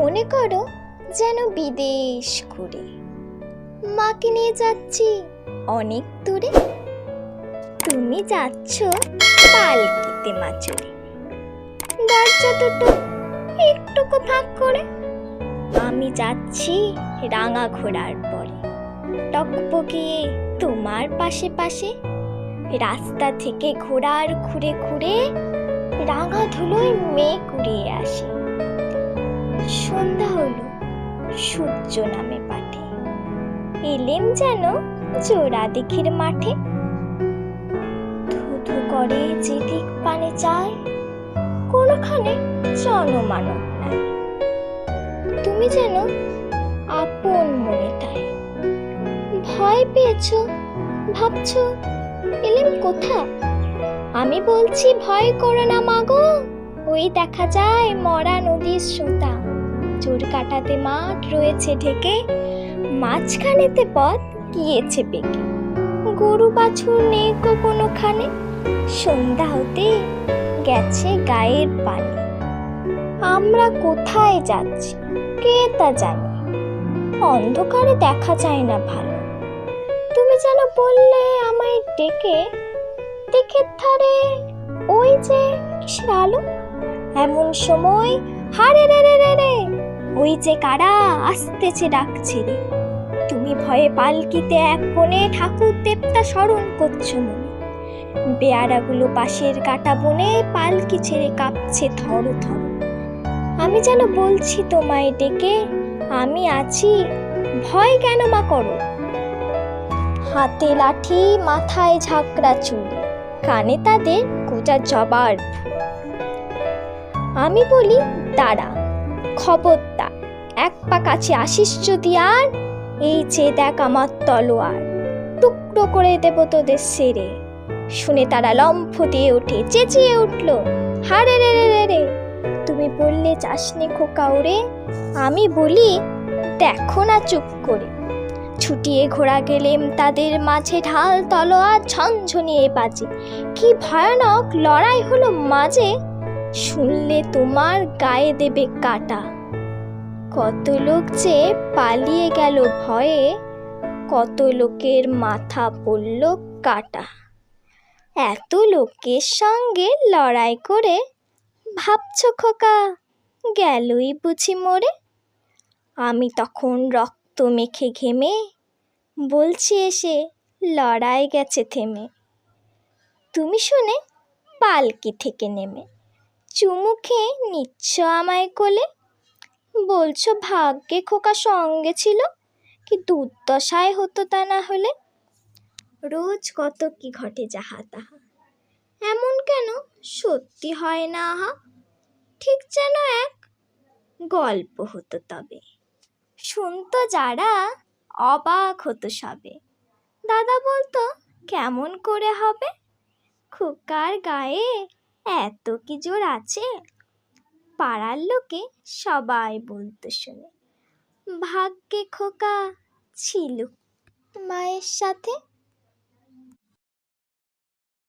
মনে করো যেন বিদেশ ঘুরে মাকে নিয়ে যাচ্ছি অনেক দূরে। তুমি যাচ্ছ পালকিতে মা চড়ে, দরজা দুটো একটুকু ফাঁক করে। আমি যাচ্ছি রাঙা ঘোড়ার পরে, টকবগিয়ে তোমার পাশে পাশে। রাস্তা থেকে ঘোড়ার ঘুরে ঘুরে রাঙা ধুলোয় মেঘ উড়িয়ে আসে। সন্ধ্যা হলো, সূর্য নামে পাটে, এলেম যেন জোড়া দিঘির মাঠে। ধুধু করে যেদিক পানে চায়, কোনোখানে জনমানব নাই। তুমি যেন আপন মনেটায়। ভয় পেয়েছ, ভাবছ এলেম কোথায়? আমি বলছি ভয় করো না মাগো, ওই দেখা যায় মরা নদীর সোতা। চোর কাটাতে মাঠ রয়েছে ঢেকে, মাঝখানেতে পথ গিয়েছে বেঁকে। গরু বাছুর নেই গো কোনোখানে, সন্ধ্যা হতে গেছে গায়ের পানে। আমরা কোথায় যাচ্ছি কে তা জানে, অন্ধকারে দেখা যায় না ভালো। তুমি যেন বললে আমায় ডেকে, দিকের ধারে ওই যে কিসের আলো। এমন সময় হারে রে রে রে রে, ওই যে কারা আসতেছে ডাকছে রে। তুমি ভয়ে পালকিতে এক কোণে ঠাকুর দেবতা স্মরণ করছো মনে। বেয়ারাগুলো পাশের কাটা বনে পালকি ছেড়ে কাঁপছে থর থর। আমি যেন বলছি তোমায় ডেকে, আমি আছি, ভয় কেন মা করো। হাতে লাঠি, মাথায় ঝাঁকড়া চুল, কানে তাদের গোটা জবার। আমি বলি দাঁড়া, খবরদার, এক পা কাছে আসিস যদি আর, এই যে দেখ আমার তলোয়ার, টুকরো করে দেব তোদের সেরে। শুনে তারা লম্ফ দিয়ে ওঠে, চেঁচিয়ে উঠল হারে রে রে রে রে। তুমি বললে চাসনি খোকা ওরে, আমি বলি দেখো না চুপ করে। ছুটিয়ে ঘোড়া গেলেম তাদের মাঝে, ঢাল তলোয়ার ঝনঝনিয়ে বাজে। কি ভয়ানক লড়াই হলো মাঝে, শুনলে তোমার গায়ে দেবে কাটা। কত লোক যে পালিয়ে গেল ভয়ে, কত লোকের মাথা পড়ল কাটা। এত লোকের সঙ্গে লড়াই করে ভাবছ খোকা গেলই বুঝি মরে। আমি তখন রক্ত মেখে ঘেমে বলছি এসে লড়াই গেছে থেমে। তুমি শুনে পালকি থেকে নেমে চুমু খেয়ে নিচ্ছ আমায় কোলে। বলছো ভাগ্যে খোকা সঙ্গে ছিল, কি দুর্দশায় হতো তা না হলে। রোজ কত কি ঘটে যাহা তাহা, এমন কেন সত্যি হয় না আহা। ঠিক যেন এক গল্প হতো তবে, শুনতো যারা অবাক হতো সবে। দাদা বলতো কেমন করে হবে, খোকার গায়ে এত কি জোর আছে। পাড়ার লোকে সবাই বলতো শুনে, ভাগ্যে খোকা ছিল মায়ের সাথে।